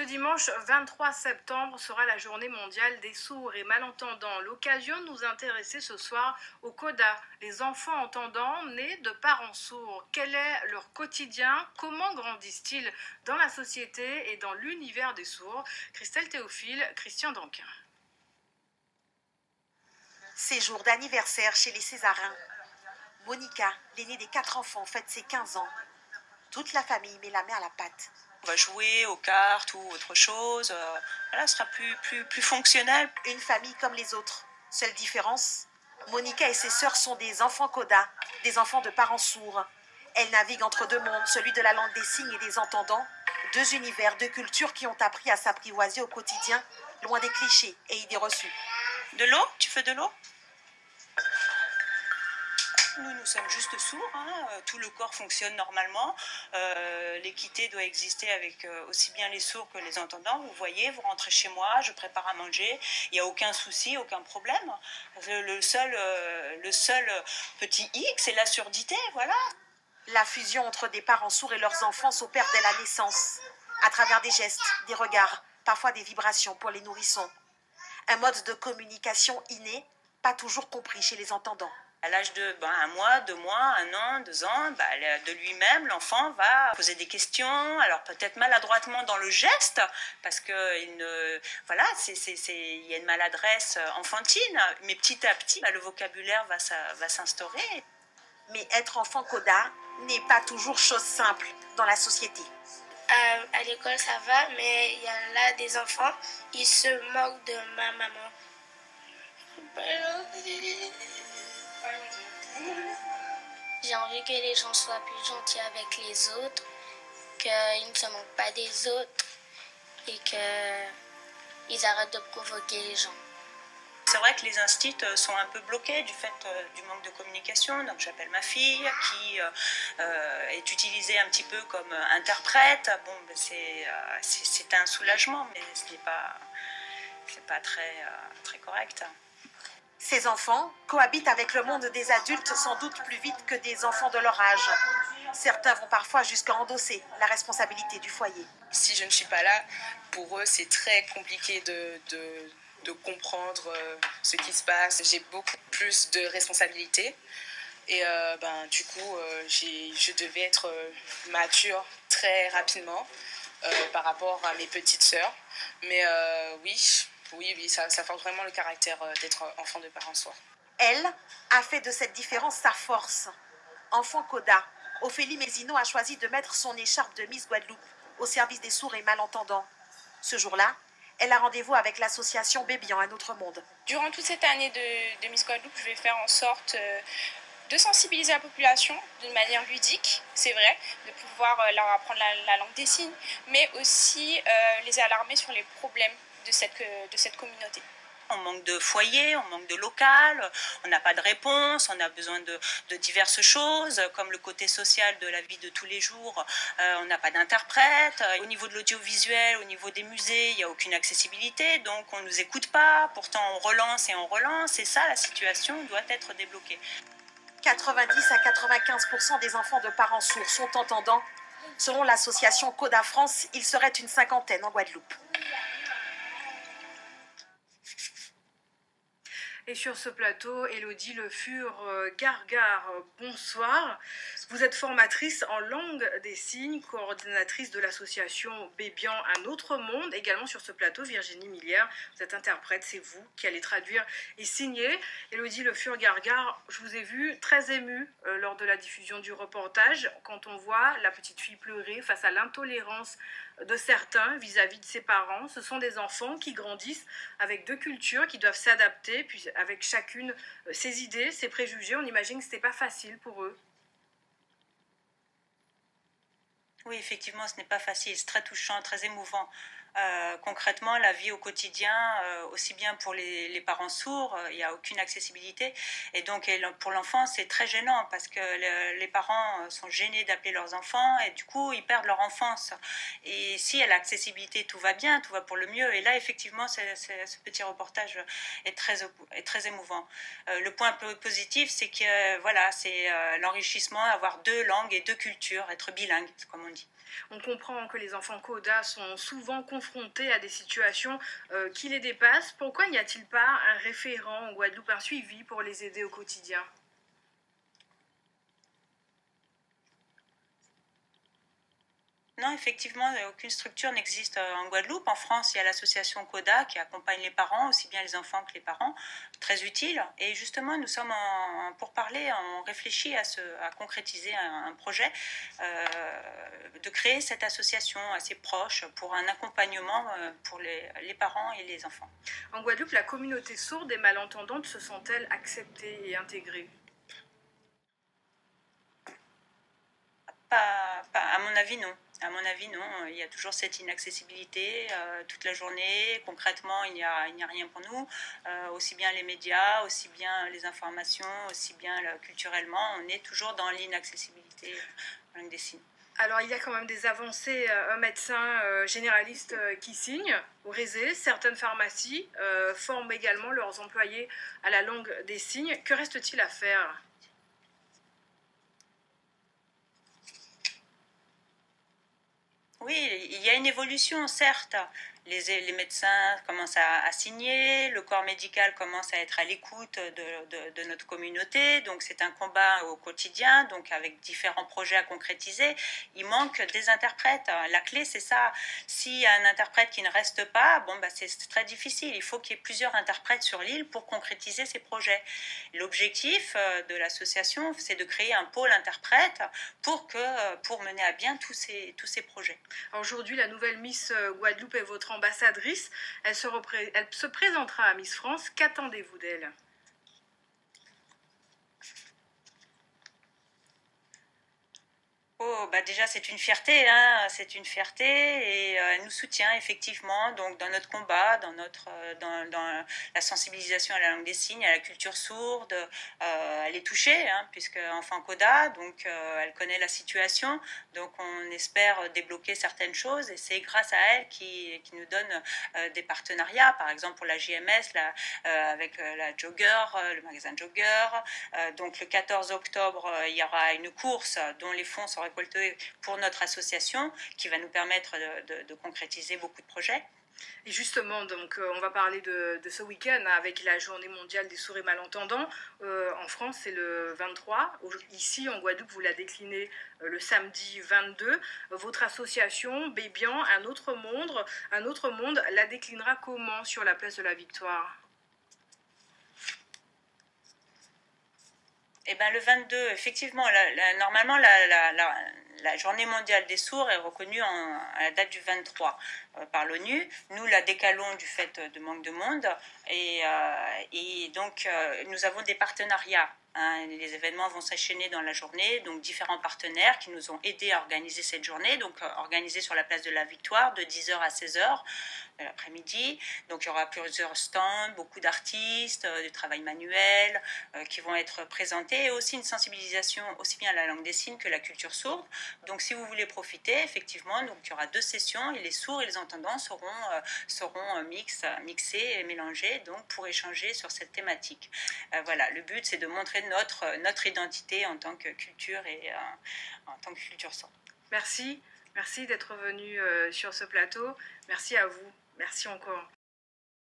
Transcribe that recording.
Ce dimanche 23 septembre sera la journée mondiale des sourds et malentendants. L'occasion de nous intéresser ce soir au CODA, les enfants entendants nés de parents sourds. Quel est leur quotidien? Comment grandissent-ils dans la société et dans l'univers des sourds? Christelle Théophile, Christian Danquin. C'est jour d'anniversaire chez les Césarins. Monica, l'aînée des 4 enfants, fête ses 15 ans. Toute la famille met la main à la pâte. On va jouer aux cartes ou autre chose. Voilà, ce sera plus fonctionnel. Une famille comme les autres. Seule différence, Monica et ses sœurs sont des enfants CODA, des enfants de parents sourds. Elles naviguent entre deux mondes, celui de la langue des signes et des entendants. Deux univers, deux cultures qui ont appris à s'apprivoiser au quotidien, loin des clichés et idées reçues. De l'eau? Tu veux de l'eau? Nous sommes juste sourds, tout le corps fonctionne normalement. L'équité doit exister avec aussi bien les sourds que les entendants. Vous voyez, vous rentrez chez moi, je prépare à manger, il n'y a aucun souci, aucun problème. Le seul petit hic, c'est la surdité, voilà. La fusion entre des parents sourds et leurs enfants s'opère dès la naissance, à travers des gestes, des regards, parfois des vibrations pour les nourrissons. Un mode de communication inné, pas toujours compris chez les entendants. À l'âge de 1 mois, 2 mois, 1 an, 2 ans, de lui-même, l'enfant va poser des questions, alors peut-être maladroitement dans le geste, parce que il y a une maladresse enfantine, mais petit à petit, le vocabulaire va s'instaurer. Mais être enfant CODA n'est pas toujours chose simple dans la société. À l'école, ça va, mais il y a là des enfants, ils se moquent de ma maman. J'ai envie que les gens soient plus gentils avec les autres, qu'ils ne se moquent pas des autres et qu'ils arrêtent de provoquer les gens. C'est vrai que les instits sont un peu bloqués du fait du manque de communication. Donc j'appelle ma fille qui est utilisée un petit peu comme interprète. Bon, c'est un soulagement, mais ce n'est pas très correct. Ces enfants cohabitent avec le monde des adultes sans doute plus vite que des enfants de leur âge. Certains vont parfois jusqu'à endosser la responsabilité du foyer. Si je ne suis pas là, pour eux, c'est très compliqué de comprendre ce qui se passe. J'ai beaucoup plus de responsabilités et du coup, je devais être mature très rapidement par rapport à mes petites sœurs. Mais oui, ça force vraiment le caractère d'être enfant de parents sourds. Elle a fait de cette différence sa force. Enfant CODA, Ophélie Mézineau a choisi de mettre son écharpe de Miss Guadeloupe au service des sourds et malentendants. Ce jour-là, elle a rendez-vous avec l'association Bébian, un autre monde. Durant toute cette année de Miss Guadeloupe, je vais faire en sorte de sensibiliser la population d'une manière ludique, c'est vrai, de pouvoir leur apprendre la langue des signes, mais aussi les alarmer sur les problèmes de cette communauté. On manque de foyer, on manque de local, on n'a pas de réponse, on a besoin de diverses choses, comme le côté social de la vie de tous les jours, on n'a pas d'interprète. Au niveau de l'audiovisuel, au niveau des musées, il n'y a aucune accessibilité, donc on ne nous écoute pas, pourtant on relance, et ça, la situation doit être débloquée. 90 à 95% des enfants de parents sourds sont entendants. Selon l'association CODA France, il serait une 50aine en Guadeloupe. Et sur ce plateau, Élodie Le Fur-Gargar, bonsoir. Vous êtes formatrice en langue des signes, coordinatrice de l'association Bébian, un autre monde. Également sur ce plateau, Virginie Millière, vous êtes interprète, c'est vous qui allez traduire et signer. Élodie Le Fur-Gargar, je vous ai vu très émue lors de la diffusion du reportage, quand on voit la petite fille pleurer face à l'intolérance de certains vis-à-vis de ses parents. Ce sont des enfants qui grandissent avec deux cultures, qui doivent s'adapter, puis avec chacune ses idées, ses préjugés. On imagine que ce n'était pas facile pour eux. Oui, effectivement, ce n'est pas facile, c'est très touchant, très émouvant. Concrètement, la vie au quotidien, aussi bien pour les parents sourds, il n'y a aucune accessibilité. Et donc, pour l'enfant, c'est très gênant parce que les parents sont gênés d'appeler leurs enfants et du coup, ils perdent leur enfance. Et si à l'accessibilité, tout va bien, tout va pour le mieux. Et là, effectivement, ce petit reportage est très émouvant. Le point positif, c'est que c'est l'enrichissement, avoir deux langues et deux cultures, être bilingue, comme on dit. On comprend que les enfants CODA sont souvent confrontés à des situations qui les dépassent. Pourquoi n'y a-t-il pas un référent en Guadeloupe, un suivi pour les aider au quotidien? Non, effectivement, aucune structure n'existe en Guadeloupe. En France, il y a l'association CODA qui accompagne les parents, aussi bien les enfants que les parents, très utile. Et justement, nous sommes pour parler, on réfléchit à concrétiser un projet de créer cette association assez proche pour un accompagnement pour les parents et les enfants. En Guadeloupe, la communauté sourde et malentendante se sent-elle acceptée et intégrée? À mon avis, non. À mon avis, non. Il y a toujours cette inaccessibilité toute la journée. Concrètement, il n'y a rien pour nous. Aussi bien les médias, aussi bien les informations, aussi bien culturellement, on est toujours dans l'inaccessibilité en langue des signes. Alors, il y a quand même des avancées. Un médecin généraliste qui signe au RESE. Certaines pharmacies forment également leurs employés à la langue des signes. Que reste-t-il à faire? Oui, il y a une évolution, certes. Les médecins commencent à signer, le corps médical commence à être à l'écoute de notre communauté, donc c'est un combat au quotidien, donc avec différents projets à concrétiser. Il manque des interprètes. La clé, c'est ça. S'il y a un interprète qui ne reste pas, c'est très difficile. Il faut qu'il y ait plusieurs interprètes sur l'île pour concrétiser ces projets. L'objectif de l'association, c'est de créer un pôle interprète pour mener à bien tous ces projets. Aujourd'hui, la nouvelle Miss Guadeloupe est votre ambassadrice. Elle se présentera à Miss France. Qu'attendez-vous d'elle? Oh, déjà c'est une fierté, hein, c'est une fierté et elle nous soutient effectivement donc dans notre combat, dans la sensibilisation à la langue des signes, à la culture sourde. Elle est touchée hein, puisque enfant CODA, donc elle connaît la situation, donc on espère débloquer certaines choses et c'est grâce à elle qui nous donne des partenariats, par exemple pour la JMS, avec la Jogger, le magasin Jogger. Donc le 14 octobre, il y aura une course dont les fonds sont récoltés pour notre association qui va nous permettre de concrétiser beaucoup de projets. Et justement, donc, on va parler de ce week-end avec la journée mondiale des sourds et malentendants. En France, c'est le 23. Ici, en Guadeloupe, vous la déclinez le samedi 22. Votre association, Bébian, un autre monde, la déclinera comment sur la place de la Victoire? Eh ben, le 22, effectivement, normalement, la journée mondiale des sourds est reconnue à la date du 23 par l'ONU. Nous la décalons du fait de manque de monde et donc nous avons des partenariats. Hein, les événements vont s'enchaîner dans la journée, donc différents partenaires qui nous ont aidés à organiser cette journée, donc organisée sur la place de la Victoire de 10h à 16h de l'après-midi. Donc il y aura plusieurs stands, beaucoup d'artistes, du travail manuel qui vont être présentés et aussi une sensibilisation aussi bien à la langue des signes que la culture sourde. Donc si vous voulez profiter, effectivement, donc, il y aura 2 sessions et les sourds et les entendants seront mixés et mélangés donc, pour échanger sur cette thématique. Voilà, le but c'est de montrer notre identité en tant que culture et en tant que culture sourde. Merci d'être venu sur ce plateau. Merci à vous. Merci encore.